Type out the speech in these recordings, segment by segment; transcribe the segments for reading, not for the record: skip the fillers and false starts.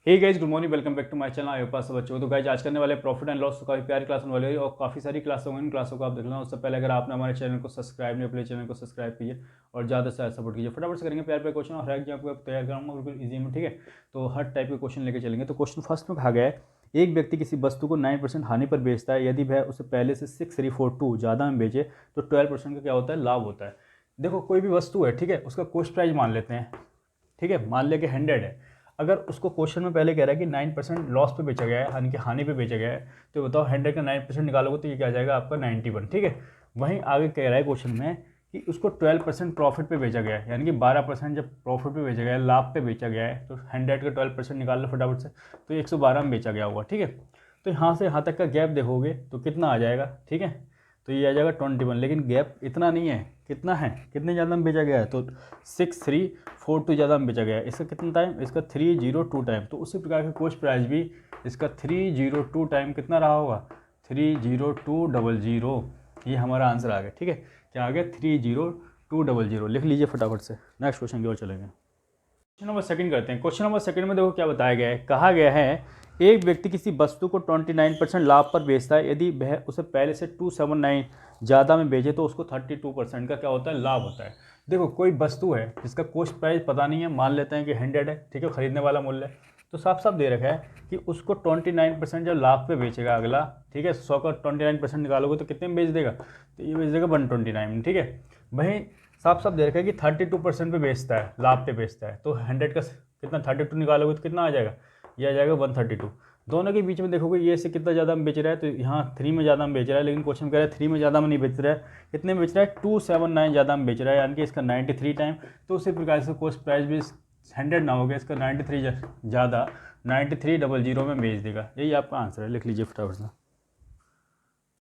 Hey guys, good morning, welcome back to my channel. आपके पास बच्चों तो गाइस आज करने वाले प्रॉफिट एंड लॉस, काफ़ी प्यारी क्लास होने वाली है और काफ़ी सारी क्लास होंगी। इन क्लासों को आप देख लेना। उससे पहले अगर आपने हमारे चैनल को सब्सक्राइब नहीं, अपने चैनल को सब्सक्राइब कीजिए और ज़्यादा से ज़्यादा सपोर्ट कीजिए। फटाफट से करेंगे प्यार प्यार क्वेश्चन और हर एक जो आपको तैयार कराऊंगा बिल्कुल ईजी में, ठीक है। तो हर टाइप के क्वेश्चन लेके चलेंगे। तो क्वेश्चन फर्स्ट में कहा गया है, एक व्यक्ति किसी वस्तु को 9% हानि पर बेचता है, यदि वह उसे पहले से 6342 ज़्यादा में बेचे तो 12% का क्या होता है, लाभ होता है। देखो कोई भी वस्तु है, ठीक है, उसका कॉस्ट प्राइस मान लेते हैं, ठीक है, मान ले कि 100 है। अगर उसको क्वेश्चन में पहले कह रहा है कि 9% लॉस पे बेचा गया है, यानी कि हानि पे बेचा गया है, तो बताओ 100 का 9% निकालोगे तो ये क्या आ जाएगा आपका 91, ठीक है। वहीं आगे कह रहा है क्वेश्चन में कि उसको 12% प्रॉफिट पे बेचा गया है, यानी कि 12% जब प्रॉफिट पे बेचा गया है, लाभ पे बेचा गया है, तो 100 का 12% निकाल लो फटाफट से, तो 112 में बेचा गया होगा, ठीक है। तो यहाँ से यहाँ तक का गैप देखोगे तो कितना आ जाएगा, ठीक है, तो ये आ जाएगा 21। लेकिन गैप इतना नहीं है, कितना है, कितने ज़्यादा में बेचा गया है, तो 6342 ज़्यादा में बेचा गया है। इसका कितना टाइम, इसका 302 टाइम। तो उसी प्रकार के कॉस्ट प्राइस भी इसका 302 टाइम कितना रहा होगा, 30200। ये हमारा आंसर आ गया, ठीक है। क्या आ गया, 30200। लिख लीजिए फटाफट से। नेक्स्ट क्वेश्चन की ओर चलेंगे। क्वेश्चन नंबर सेकंड करते हैं। क्वेश्चन नंबर सेकंड में देखो क्या बताया गया है। कहा गया है एक व्यक्ति किसी वस्तु को 29% लाभ पर बेचता है, यदि वह उसे पहले से 279 ज़्यादा में बेचे तो उसको 32% का क्या होता है, लाभ होता है। देखो कोई वस्तु है जिसका कॉस्ट प्राइस पता नहीं है, मान लेते हैं कि 100 है, ठीक है, खरीदने वाला मूल्य है, तो साफ साफ दे रखा है कि उसको 29% जब लाभ पे बेचेगा अगला, ठीक है, 100 का 29% निकालोगे तो कितने में बेच देगा, तो ये बेच देगा 129, ठीक है। वहीं साफ साफ दे रखा है कि 32% पे बेचता है, लाभ पे बेचता है, तो 100 का कितना 32 निकालोगे तो कितना आ जाएगा, ये आ जाएगा 132। दोनों के बीच में देखोगे ये से कितना ज़्यादा में बेच रहा है, तो यहाँ 3 में ज़्यादा में बेच रहा है, लेकिन क्वेश्चन कह रहा है 3 में ज़्यादा में नहीं बेच रहा है, कितने में बेच रहा है, 279 ज़्यादा में बेच रहा है, यानी कि इसका 93 टाइम। तो उसी प्रकार से कॉस्ट प्राइस भी 100 ना हो गया, इसका 93 ज़्यादा 9300 में बेच देगा। यही आपका आंसर है, लिख लीजिए फटाफट से।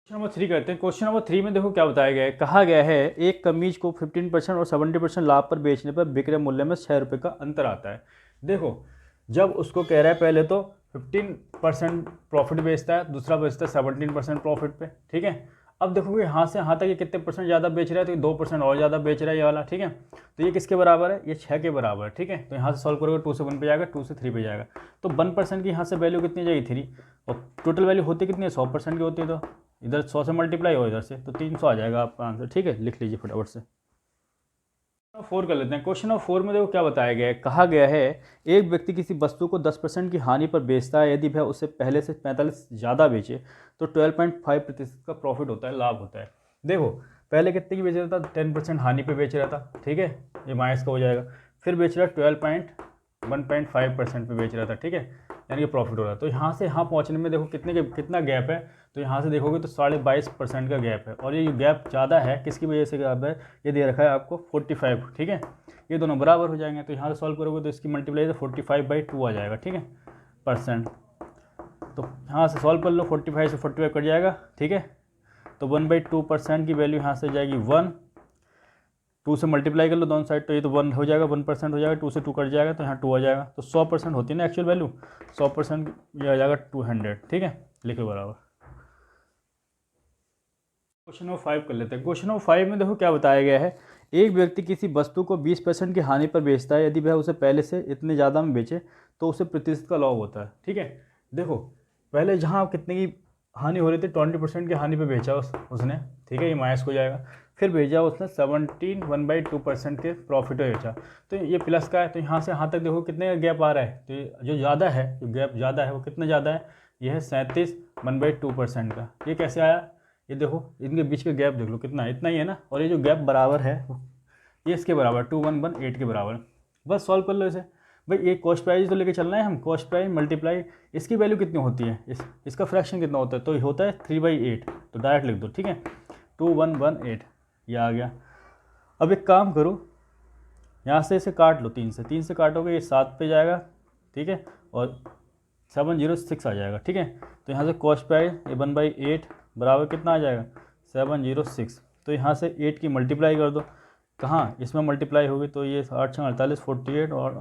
क्वेश्चन नंबर 3 करते हैं। क्वेश्चन नंबर 3 में देखो क्या बताया गया है। कहा गया है एक कमीज को 15% और 70% लाभ पर बेचने पर विक्रय मूल्य में 6 रुपये का अंतर आता है। देखो जब उसको कह रहा है पहले तो 15% प्रॉफिट बेचता है, दूसरा बेचता है 17% प्रॉफिट पे, ठीक है। अब देखोगे यहाँ से यहाँ तक ये कितने परसेंट ज़्यादा बेच रहा है, तो 2% और ज़्यादा बेच रहा है ये वाला, ठीक है। तो ये किसके बराबर है, ये 6 के बराबर है, ठीक है। तो यहाँ से सॉल्व करोगे 2 से 1 पे जाएगा, 2 से 3 पे जाएगा, तो 1% की यहाँ से वैल्यू कितनी जाएगी 3, और टोटल वैल्यू होती कितनी है 100% की होती है, तो इधर 100 से मल्टीप्लाई हो इधर से, तो 300 आ जाएगा आपका आंसर, ठीक है। लिख लीजिए फटाफट से। 4 कर लेते हैं। क्वेश्चन नंबर 4 में देखो क्या बताया गया है। कहा गया है एक व्यक्ति किसी वस्तु को 10% की हानि पर बेचता है, यदि वह उससे पहले से 45 ज़्यादा बेचे तो 12.5% का प्रॉफिट होता है, लाभ होता है। देखो पहले कितने की बेच रहा था, 10% हानि पे बेच रहा था, ठीक है, ये माइनस का हो जाएगा। फिर बेच रहा 1.5% पे बेच रहा था, ठीक है, यानी कि प्रॉफिट हो रहा है। तो यहाँ से यहाँ पहुँचने में देखो कितना गैप है, तो यहाँ से देखोगे तो 22.5% का गैप है, और ये गैप ज़्यादा है, किसकी वजह से गैप है, ये दे रखा है आपको 45, ठीक है। ये दोनों बराबर हो जाएंगे, तो यहाँ से सॉल्व करोगे तो इसकी मल्टीप्लाई तो 45/2 आ जाएगा, ठीक है, परसेंट। तो यहाँ से सॉल्व कर लो, 45 से 45 कट जाएगा, ठीक है। तो 1/2% की वैल्यू यहाँ से जाएगी 1, 2 से मल्टीप्लाई कर लो दोनों साइड, तो ये तो 1 हो जाएगा, 1% हो जाएगा, 2 से 2 कट जाएगा, तो यहाँ 2 आ जाएगा। तो 100% होती है ना एक्चुअल वैल्यू, 100% ये आ जाएगा 200, ठीक है, लिखो बराबर। क्वेश्चन नंबर 5 कर लेते हैं। क्वेश्चन नंबर 5 में देखो क्या बताया गया है। एक व्यक्ति किसी वस्तु को 20% की हानि पर बेचता है, यदि वह उसे पहले से इतने ज़्यादा में बेचे तो उसे प्रतिशत का लाभ होता है, ठीक है। देखो पहले जहाँ कितने की हानि हो रही थी, 20% की हानि पर बेचा उसने, ठीक है, ये माइनस हो जाएगा। फिर भेजा उसने 1/2% के प्रॉफिट पे बेचा, तो ये प्लस का है। तो यहाँ से यहाँ तक देखो कितने का गैप आ रहा है, तो जो ज़्यादा है, जो गैप ज़्यादा है वो कितना ज़्यादा है, ये है 37 1/2% का। ये कैसे आया, ये देखो इनके बीच का गैप देख लो कितना है, इतना ही है ना, और ये जो गैप बराबर है ये इसके बराबर 2118 के बराबर। बस सॉल्व कर लो इसे। भाई ये कॉस्ट प्राइस तो लेके चलना है हम, कॉस्ट प्राइस मल्टीप्लाई इसकी वैल्यू कितनी होती है, इसका फ्रैक्शन कितना होता है, तो ये होता है 3/8, तो डायरेक्ट लिख दो, ठीक है, 2118 ये आ गया। अब एक काम करो, यहाँ से इसे काट लो, 3 से काटोगे ये 7 पे जाएगा, ठीक है, और 706 आ जाएगा, ठीक है। तो यहाँ से कॉस्ट प्राइस ये 1/8 बराबर कितना आ जाएगा, 706। तो यहाँ से 8 की मल्टीप्लाई कर दो, कहाँ इसमें मल्टीप्लाई होगी, तो ये 8 6 48 48 और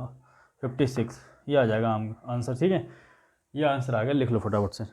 56, ये आ जाएगा आंसर, ठीक है। ये आंसर आ गया, लिख लो फटाफट से।